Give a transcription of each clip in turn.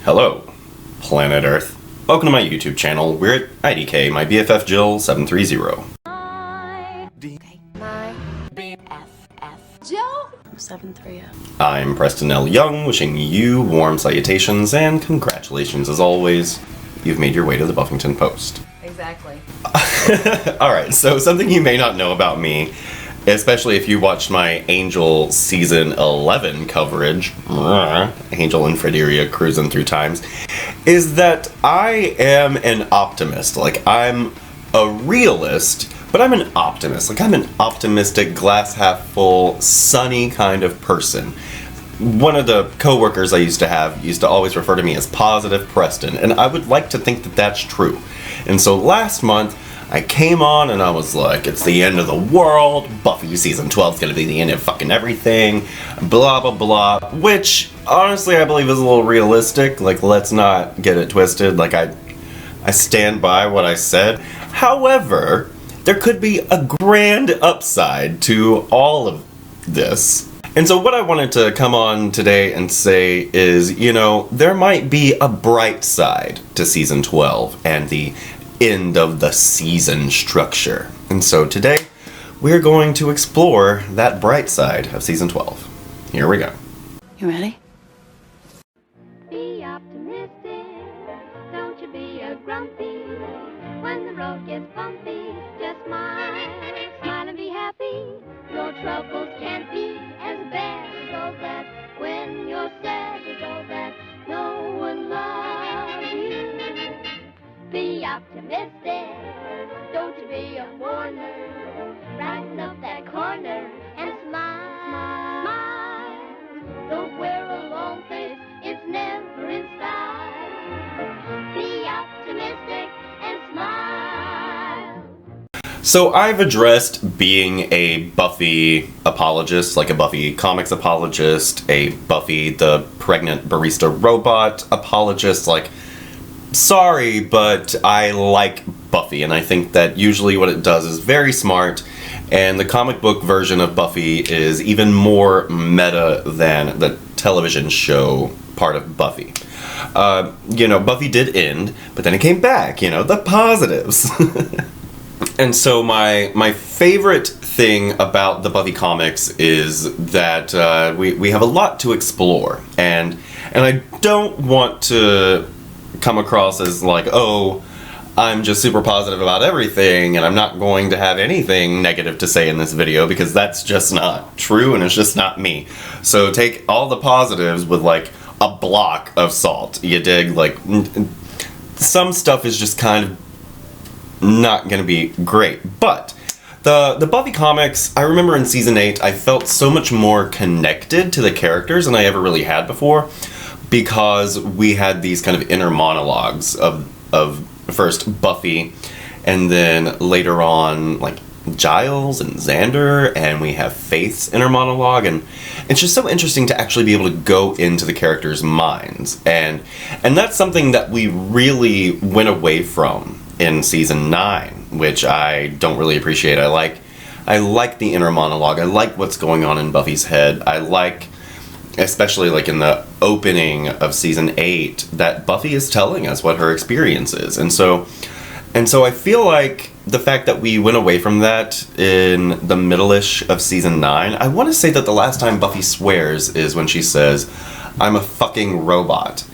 Hello, planet Earth. Welcome to my YouTube channel. We're at IDK, my BFF Jill 730. My BFF Jill 730. I'm Preston L. Young, wishing you warm salutations and congratulations as always. You've made your way to the Buffyngton Post. Exactly. Alright, so something you may not know about me, especially if you watched my Angel Season 11 coverage, Angel and Frederia cruising through times, is that I am an optimist. Like, I'm a realist, but I'm an optimist. Like, I'm an optimistic, glass half full, sunny kind of person. One of the coworkers I used to have used to always refer to me as Positive Preston, and I would like to think that that's true. And so last month, I came on and I was like, it's the end of the world, Buffy season 12 is gonna be the end of fucking everything, blah blah blah, which honestly I believe is a little realistic. Like, let's not get it twisted. Like, I stand by what I said. However, there could be a grand upside to all of this. And so what I wanted to come on today and say is, you know, there might be a bright side to season 12 and the end of the season structure. And so today, we're going to explore that bright side of season 12. Here we go. You ready? Be optimistic, don't you be a grumpy. When the road gets bumpy, just smile, smile and be happy. Your troubles can't be as bad as all that. When you're sad as all that, no one loves you. Be optimistic, don't you be a mourner. Brighten up that corner and smile, smile. Don't wear a long face, it's never in style. Be optimistic and smile. So I've addressed being a Buffy apologist, like a Buffy comics apologist, a Buffy the pregnant barista robot apologist, like, sorry, but I like Buffy, and I think that usually what it does is very smart, and the comic book version of Buffy is even more meta than the television show part of Buffy. You know, Buffy did end, but then it came back, you know, the positives. And so my favorite thing about the Buffy comics is that we have a lot to explore, and I don't want to come across as like, oh, I'm just super positive about everything and I'm not going to have anything negative to say in this video, because that's just not true and it's just not me. So take all the positives with like a block of salt. You dig? Like, some stuff is just kind of not gonna be great. But the Buffy comics, I remember in season 8 I felt so much more connected to the characters than I ever really had before, because we had these kind of inner monologues of first Buffy, and then later on like Giles and Xander, and we have Faith's inner monologue, and it's just so interesting to actually be able to go into the characters' minds, and that's something that we really went away from in season 9, which I don't really appreciate. I like the inner monologue. I like what's going on in Buffy's head. I like, especially like in the opening of season 8, that Buffy is telling us what her experience is. And so I feel like the fact that we went away from that in the middle-ish of season 9, I want to say that the last time Buffy swears is when she says, "I'm a fucking robot."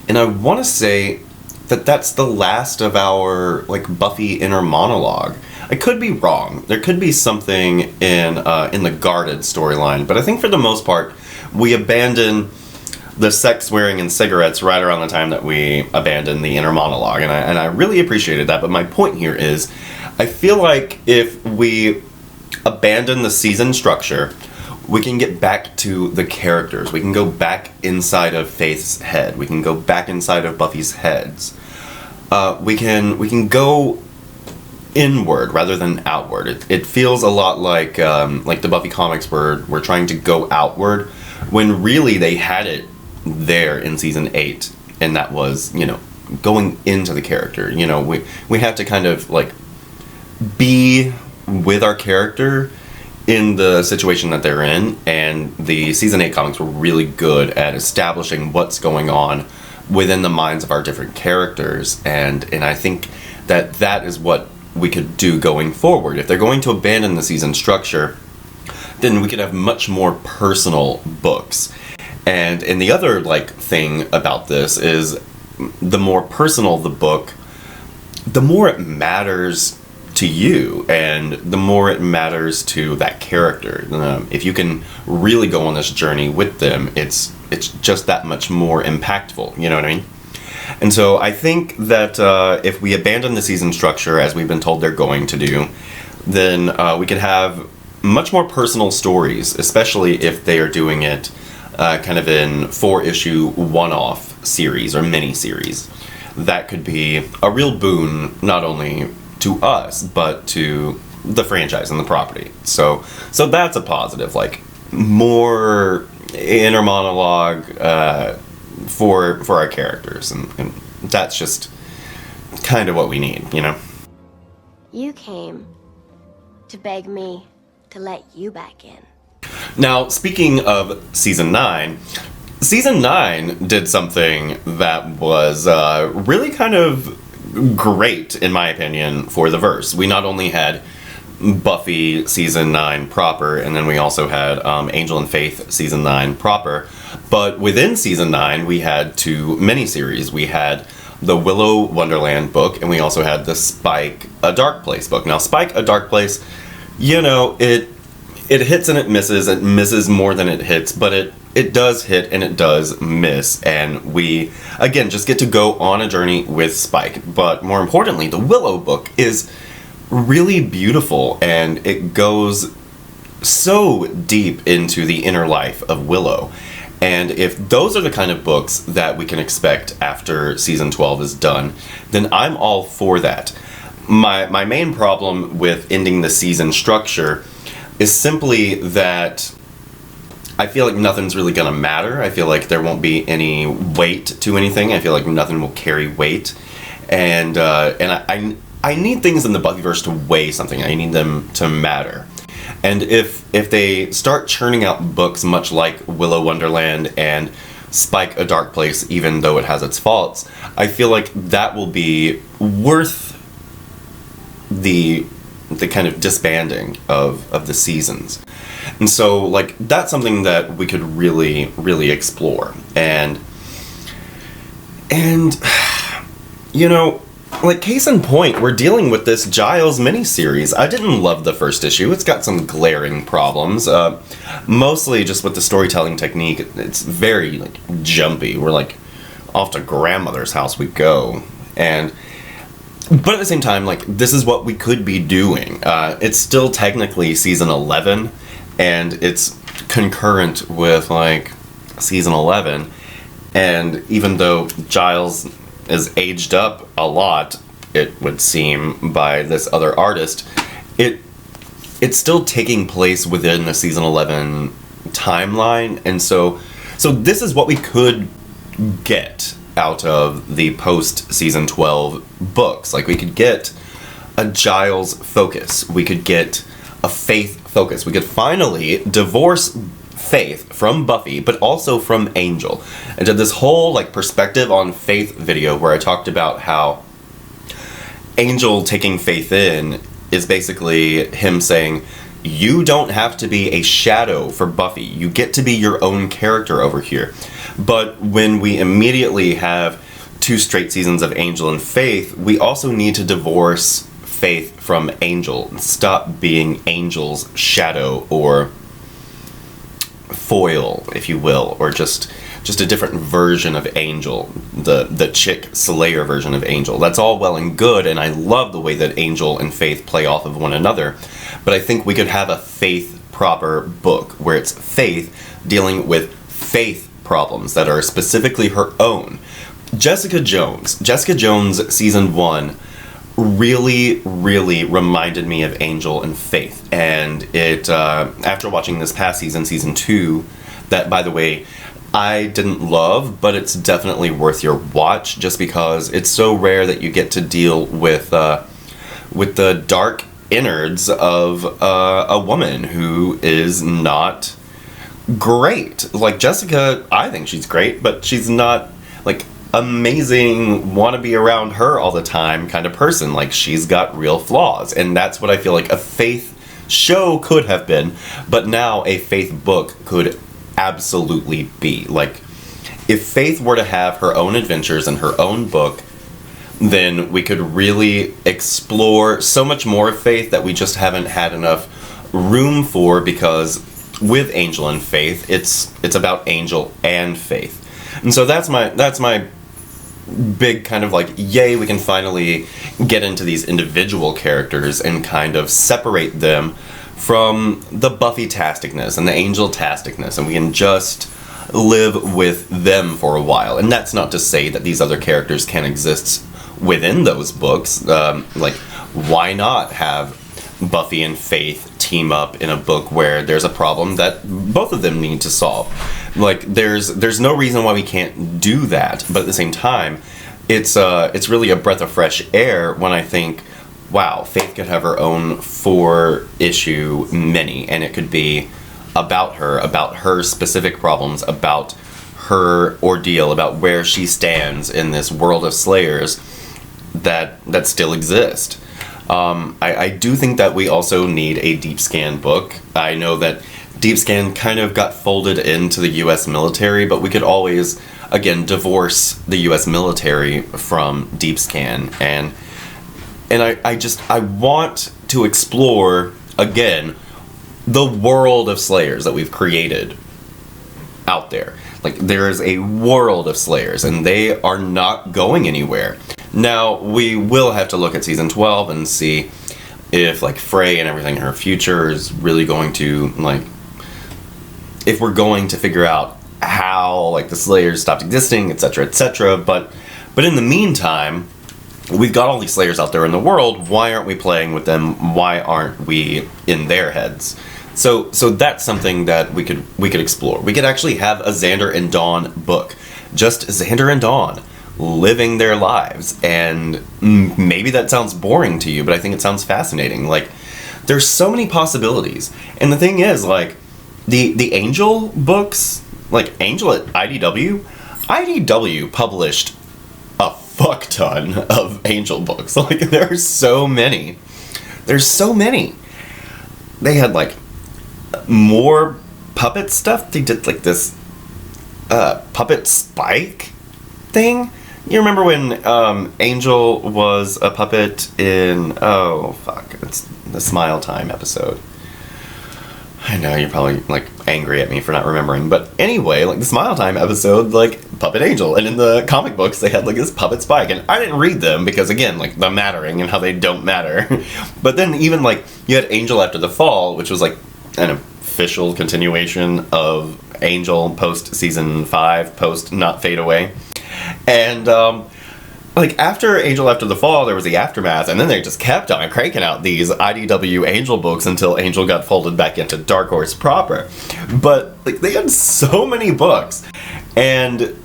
And I want to say that that's the last of our like Buffy inner monologue. I could be wrong. There could be something in the guarded storyline, but I think for the most part, we abandon the sex, swearing, and cigarettes right around the time that we abandon the inner monologue, and I really appreciated that. But my point here is, I feel like if we abandon the season structure, we can get back to the characters. We can go back inside of Faith's head. We can go back inside of Buffy's heads. We can go inward rather than outward. It feels a lot like the Buffy comics were trying to go outward, when really they had it there in season 8, and that was, you know, going into the character. You know, we have to kind of like be with our character in the situation that they're in, and the season 8 comics were really good at establishing what's going on within the minds of our different characters, and I think that is what we could do going forward. If they're going to abandon the season structure, then we could have much more personal books. And the other thing about this is, the more personal the book, the more it matters to you, and the more it matters to that character. If you can really go on this journey with them, it's just that much more impactful, you know what I mean? And so I think that if we abandon the season structure, as we've been told they're going to do, then we could have much more personal stories, especially if they are doing it kind of in 4-issue one-off series or mini-series. That could be a real boon, not only to us, but to the franchise and the property. So that's a positive, more inner monologue for our characters, and that's just kind of what we need, you know? You came to beg me to let you back in. Now, speaking of Season 9, Season 9 did something that was really kind of great, in my opinion, for the verse. We not only had Buffy Season 9 proper, and then we also had Angel and Faith Season 9 proper, but within Season 9 we had 2 miniseries. We had the Willow Wonderland book, and we also had the Spike A Dark Place book. Now, Spike A Dark Place, you know, it hits and it misses more than it hits, but it does hit and it does miss, and we, again, just get to go on a journey with Spike. But more importantly, the Willow book is really beautiful, and it goes so deep into the inner life of Willow. And if those are the kind of books that we can expect after Season 12 is done, then I'm all for that. My main problem with ending the season structure is simply that I feel like nothing's really gonna matter. I feel like there won't be any weight to anything. I feel like nothing will carry weight, and I need things in the Buffyverse to weigh something. I need them to matter. And if they start churning out books much like Willow Wonderland and Spike A Dark Place, even though it has its faults, I feel like that will be worth the kind of disbanding of the seasons. And so, that's something that we could really, really explore. And you know, case in point, we're dealing with this Giles miniseries. I didn't love the first issue. It's got some glaring problems. Mostly just with the storytelling technique. It's very, jumpy. We're, off to grandmother's house we go. But at the same time, this is what we could be doing. It's still technically Season 11, and it's concurrent with, Season 11. And even though Giles is aged up a lot, it would seem, by this other artist, it's still taking place within the Season 11 timeline. And so this is what we could get out of the post-Season 12 books. We could get a Giles focus. We could get a Faith focus. We could finally divorce Faith from Buffy, but also from Angel. I did this whole, perspective on Faith video where I talked about how Angel taking Faith in is basically him saying, you don't have to be a shadow for Buffy. You get to be your own character over here. But when we immediately have 2 straight seasons of Angel and Faith, we also need to divorce Faith from Angel and stop being Angel's shadow or foil, if you will, or just a different version of Angel, the chick Slayer version of Angel. That's all well and good, and I love the way that Angel and Faith play off of one another, but I think we could have a Faith proper book where it's Faith dealing with Faith problems that are specifically her own. Jessica Jones Season 1 really, really reminded me of Angel and Faith, and it after watching this past season, Season 2, that, by the way, I didn't love, but it's definitely worth your watch, just because it's so rare that you get to deal with the dark innards of a woman who is not great. Jessica, I think she's great, but she's not, amazing, want to be around her all the time kind of person. Like, she's got real flaws, and that's what I feel like a Faith show could have been, but now a Faith book could absolutely be. Like, if Faith were to have her own adventures and her own book, then we could really explore so much more of Faith that we just haven't had enough room for, because with Angel and Faith, it's about Angel and Faith. And so that's my big kind of like, yay, we can finally get into these individual characters and kind of separate them from the Buffy-tasticness and the Angel-tasticness, and we can just live with them for a while. And that's not to say that these other characters can exist within those books. Like, why not have Buffy and Faith team up in a book where there's a problem that both of them need to solve? Like, there's no reason why we can't do that, but at the same time, it's really a breath of fresh air when I think, wow, Faith could have her own 4-issue mini, and it could be about her specific problems, about her ordeal, about where she stands in this world of Slayers that still exist. I do think that we also need a Deep Scan book. I know that Deep Scan kind of got folded into the U.S. military, but we could always, again, divorce the U.S. military from Deep Scan. And I want to explore, again, the world of Slayers that we've created out there. Like, there is a world of Slayers, and they are not going anywhere. Now, we will have to look at season 12 and see if, like, Frey and everything in her future is really going to, like, if we're going to figure out how, like, the Slayers stopped existing, etc., etc. But in the meantime, we've got all these Slayers out there in the world. Why aren't we playing with them? Why aren't we in their heads? So that's something that we could explore. We could actually have a Xander and Dawn book. Just Xander and Dawn living their lives. And maybe that sounds boring to you, but I think it sounds fascinating. Like, there's so many possibilities. And the thing is, like, the Angel books, like Angel at IDW published a fuck ton of Angel books. Like, there are so many. There's so many. They had, like, more puppet stuff. They did, like, this puppet Spike thing. You remember when Angel was a puppet in, oh fuck, it's the Smile Time episode. I know you're probably, like, angry at me for not remembering, but anyway, like, the Smile Time episode, like, Puppet Angel, and in the comic books they had, like, this Puppet Spike, and I didn't read them because, again, like, the mattering and how they don't matter. But then even, like, you had Angel After the Fall, which was, like, an official continuation of Angel post season 5, post Not Fade Away. And like, after Angel After the Fall, there was the Aftermath, and then they just kept on cranking out these IDW Angel books until Angel got folded back into Dark Horse proper. But, like, they had so many books, and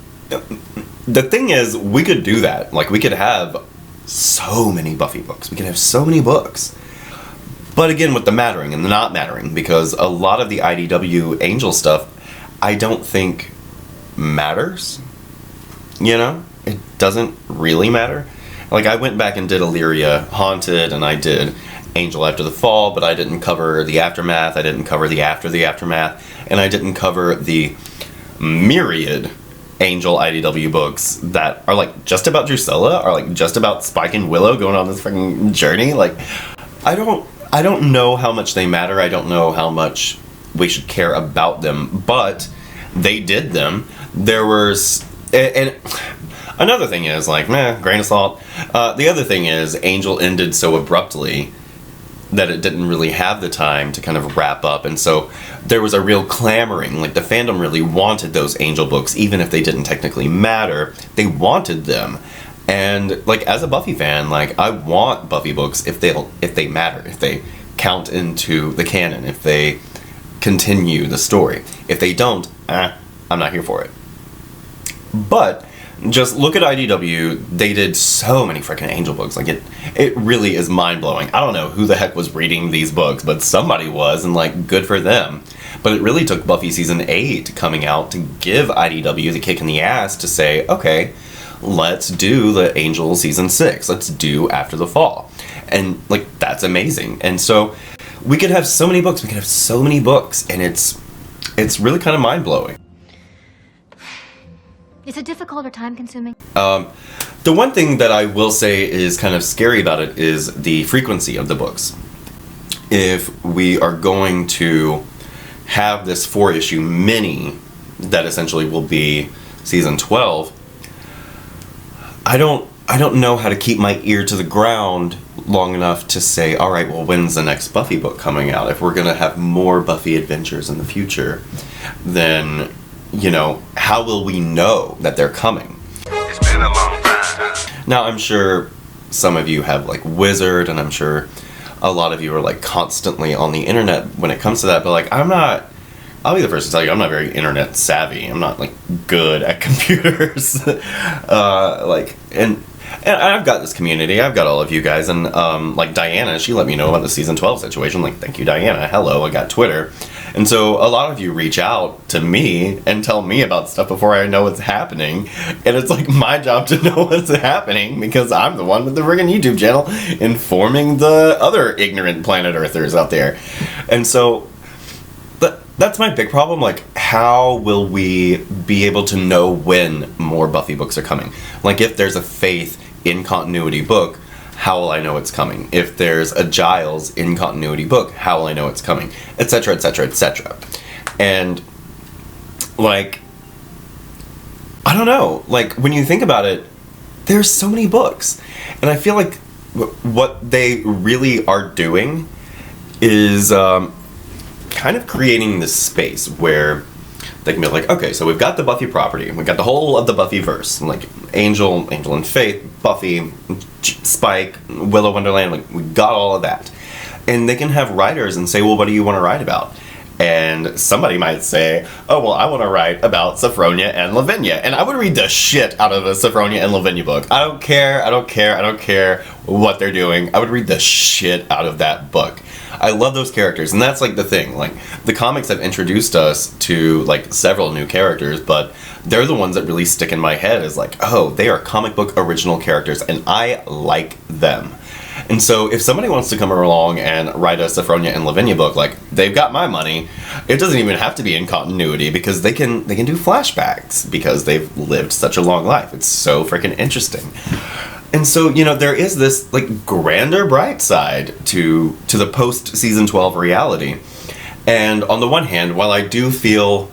the thing is, we could do that. Like, we could have so many Buffy books. We could have so many books. But again, with the mattering and the not mattering, because a lot of the IDW Angel stuff, I don't think matters. You know? It doesn't really matter. Like, I went back and did Illyria Haunted, and I did Angel After the Fall, but I didn't cover the Aftermath, I didn't cover the After the Aftermath, and I didn't cover the myriad Angel IDW books that are, like, just about Drusilla, are, like, just about Spike and Willow going on this freaking journey. Like, I don't know how much they matter, I don't know how much we should care about them, but they did them. There was... and another thing is, like, grain of salt. The other thing is, Angel ended so abruptly that it didn't really have the time to kind of wrap up, and so there was a real clamoring. Like, the fandom really wanted those Angel books, even if they didn't technically matter. They wanted them, and, like, as a Buffy fan, like, I want Buffy books if they matter, if they count into the canon, if they continue the story. If they don't, I'm not here for it. But just look at IDW, they did so many freaking Angel books. Like, it really is mind-blowing. I don't know who the heck was reading these books, but somebody was, and, like, good for them. But it really took Buffy Season 8 coming out to give IDW the kick in the ass to say, okay, let's do the Angel season 6. Let's do After the Fall. And, like, that's amazing. And so we could have so many books. We could have so many books. And it's really kind of mind-blowing. Is it difficult or time-consuming? The one thing that I will say is kind of scary about it is the frequency of the books. If we are going to have this 4-issue mini that essentially will be season 12, I don't know how to keep my ear to the ground long enough to say, all right, well, when's the next Buffy book coming out? If we're going to have more Buffy adventures in the future, then, you know, how will we know that they're coming? It's been a long time. Now, I'm sure some of you have, like, Wizard, and I'm sure a lot of you are, like, constantly on the internet when it comes to that, but, like, I'll be the first to tell you, I'm not very internet savvy. I'm not, like, good at computers. And I've got this community. I've got all of you guys. And, like, Diana, she let me know about the season 12 situation. Like, thank you, Diana. Hello, I got Twitter. And so a lot of you reach out to me and tell me about stuff before I know what's happening. And it's, like, my job to know what's happening because I'm the one with the friggin' YouTube channel informing the other ignorant planet Earthers out there. And so that's my big problem. Like, how will we be able to know when more Buffy books are coming? Like, if there's a Faith in continuity book, how will I know it's coming? If there's a Giles in continuity book, how will I know it's coming? Etc., etc., etc. And, like, I don't know. Like, when you think about it, there's so many books. And I feel like what they really are doing is kind of creating this space where they can be like, okay, so we've got the Buffy property, we've got the whole of the Buffyverse, like Angel and Faith, Buffy, Spike, Willow Wonderland, like we got all of that. And they can have writers and say, well, what do you want to write about? And somebody might say, oh, well, I want to write about Sophronia and Lavinia. And I would read the shit out of a Sophronia and Lavinia book. I don't care what they're doing. I would read the shit out of that book. I love those characters, and that's, like, the thing. Like, the comics have introduced us to, like, several new characters, but they're the ones that really stick in my head as, like, oh, they are comic book original characters, and I like them. And so if somebody wants to come along and write a Sophronia and Lavinia book, like, they've got my money. It doesn't even have to be in continuity because they can do flashbacks because they've lived such a long life. It's so freaking interesting. And so, you know, there is this, like, grander bright side to the post-season 12 reality. And on the one hand, while I do feel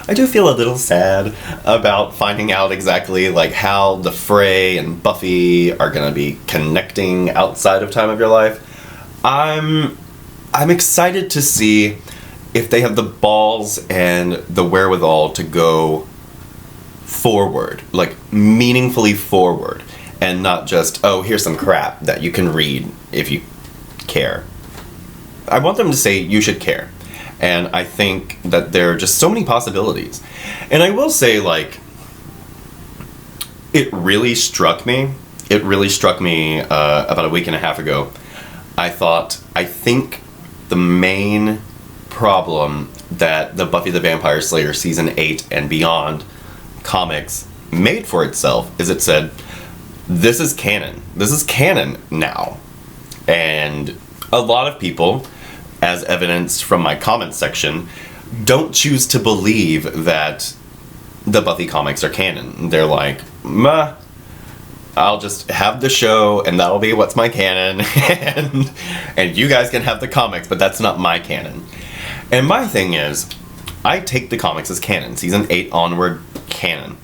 a little sad about finding out exactly, like, how the Fray and Buffy are gonna be connecting outside of Time of Your Life, I'm excited to see if they have the balls and the wherewithal to go forward, like, meaningfully forward. And not just, oh, here's some crap that you can read if you care. I want them to say, you should care. And I think that there are just so many possibilities. And I will say, like, it really struck me about a week and a half ago. I think the main problem that the Buffy the Vampire Slayer Season 8 and beyond comics made for itself is it said, this is canon. This is canon now. And a lot of people, as evidenced from my comments section, don't choose to believe that the Buffy comics are canon. They're like, meh, I'll just have the show and that'll be what's my canon and you guys can have the comics, but that's not my canon. And my thing is, I take the comics as canon, season 8 onward canon.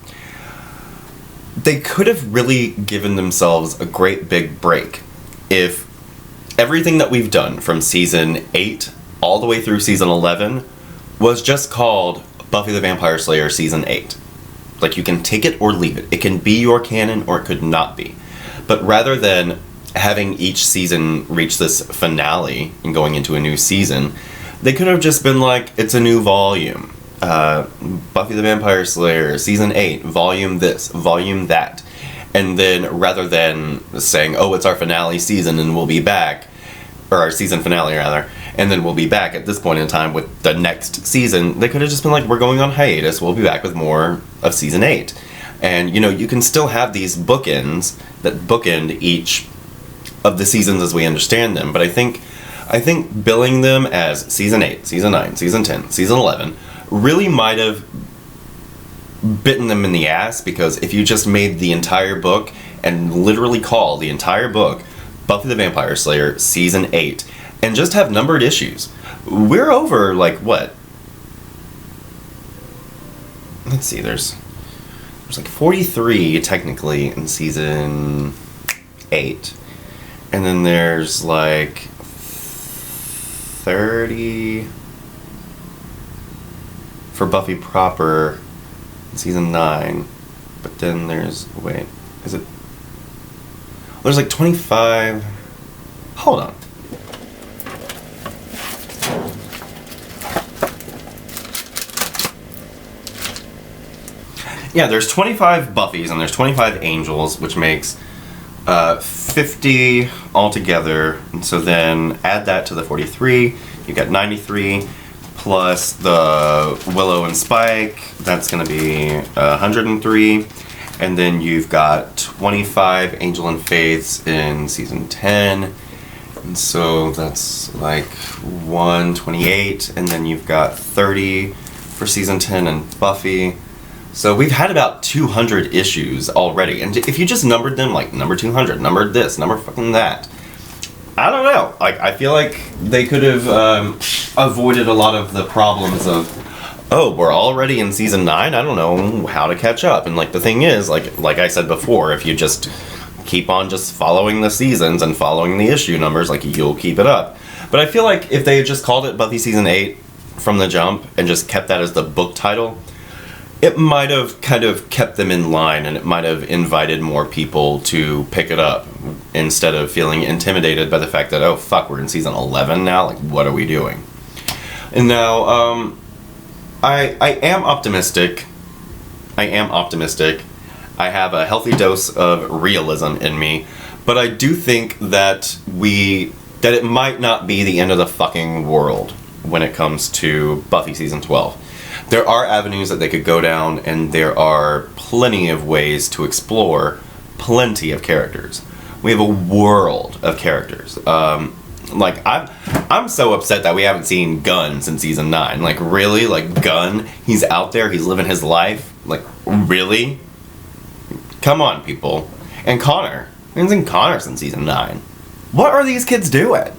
They could have really given themselves a great big break if everything that we've done from season 8 all the way through season 11 was just called Buffy the Vampire Slayer Season 8. Like, you can take it or leave it. It can be your canon or it could not be. But rather than having each season reach this finale and going into a new season, they could have just been like, it's a new volume. Buffy the Vampire Slayer Season 8, volume this, volume that. And then rather than saying, oh, it's our finale season and we'll be back, or our season finale rather, and then we'll be back at this point in time with the next season, they could have just been like, we're going on hiatus, we'll be back with more of Season 8. And, you know, you can still have these bookends that bookend each of the seasons as we understand them. But I think billing them as season 8, season 9, season 10, season 11 really might have bitten them in the ass, because if you just made the entire book and literally call the entire book Buffy the Vampire Slayer season 8 and just have numbered issues, we're over, like, what? Let's see, there's like 43 technically in season 8. And then there's like 30 for Buffy proper in season 9. But then there's, wait, is it? There's like 25. Hold on. Yeah, there's 25 Buffys and there's 25 Angels, which makes 50 altogether. And so then add that to the 43, you got 93, plus the Willow and Spike, that's going to be 103. And then you've got 25 Angel and Faiths in season 10. And so that's like 128. And then you've got 30 for season 10 and Buffy. So we've had about 200 issues already, and if you just numbered them, like number 200, numbered this, number fucking that, I don't know. Like, I feel like they could have avoided a lot of the problems of, oh, we're already in season 9, I don't know how to catch up. And like the thing is, like I said before, if you just keep on just following the seasons and following the issue numbers, like, you'll keep it up. But I feel like if they had just called it Buffy season 8 from the jump and just kept that as the book title, it might have kind of kept them in line, and it might have invited more people to pick it up instead of feeling intimidated by the fact that, oh fuck, we're in season 11 now, like, what are we doing? And now, I am optimistic. I have a healthy dose of realism in me, but I do think that it might not be the end of the fucking world when it comes to Buffy season 12. There are avenues that they could go down, and there are plenty of ways to explore plenty of characters. We have a world of characters. Like, I'm so upset that we haven't seen Gunn since season 9. Like, really? Like, Gunn? He's out there, he's living his life? Like, really? Come on, people. And Connor. We haven't seen Connor since season 9. What are these kids doing?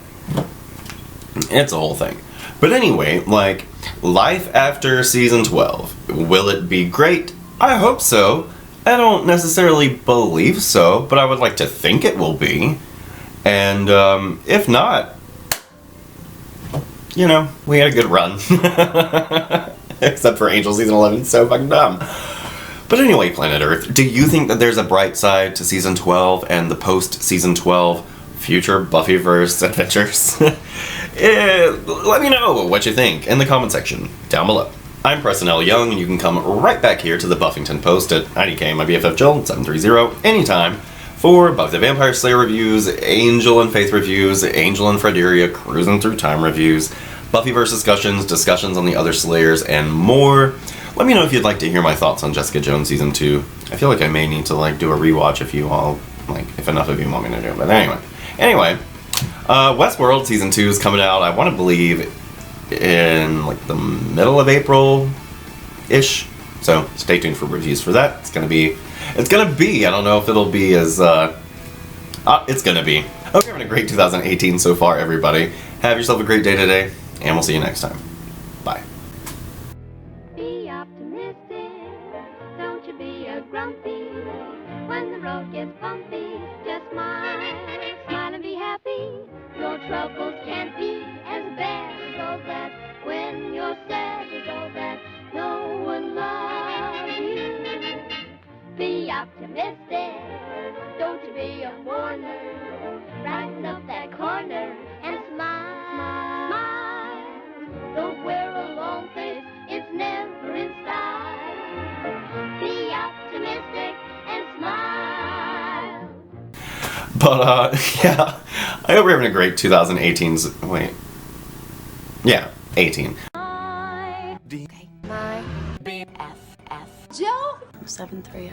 It's a whole thing. But anyway, like, life after season 12. Will it be great? I hope so. I don't necessarily believe so, but I would like to think it will be. And if not, you know, we had a good run. Except for Angel season 11, it's so fucking dumb. But anyway, Planet Earth, do you think that there's a bright side to season 12 and the post-season 12 future Buffyverse adventures? Let me know what you think in the comment section down below. I'm Preston L. Young, and you can come right back here to the Buffyngton post at IDK, my BFF Joel, 730, anytime, for Buffy the Vampire Slayer reviews, Angel and Faith reviews, Angel and Frederia cruising through time reviews, Buffyverse discussions on the other Slayers, and more. Let me know if you'd like to hear my thoughts on Jessica Jones season 2. I feel like I may need to, like, do a rewatch if you all, like, if enough of you want me to do it. But anyway, Westworld season 2 is coming out, I want to believe, in like the middle of April-ish. So stay tuned for reviews for that. It's gonna be. I don't know if it'll be as. It's gonna be. Hope you're having a great 2018 so far, everybody. Have yourself a great day today, and we'll see you next time. Bye. Be optimistic, don't you be a grumpy. When the road gets bumpy, just smile and be happy. Your troubles can't be as bad as all that. When you're sad as all that, no one loves you. Be optimistic, don't you be a mourner. Brighten up that corner and smile. Don't wear a long face, it's never in style. Be optimistic and smile. But, yeah, I hope you're having a great 2018's, wait, yeah, 18. My BFF Joe 730.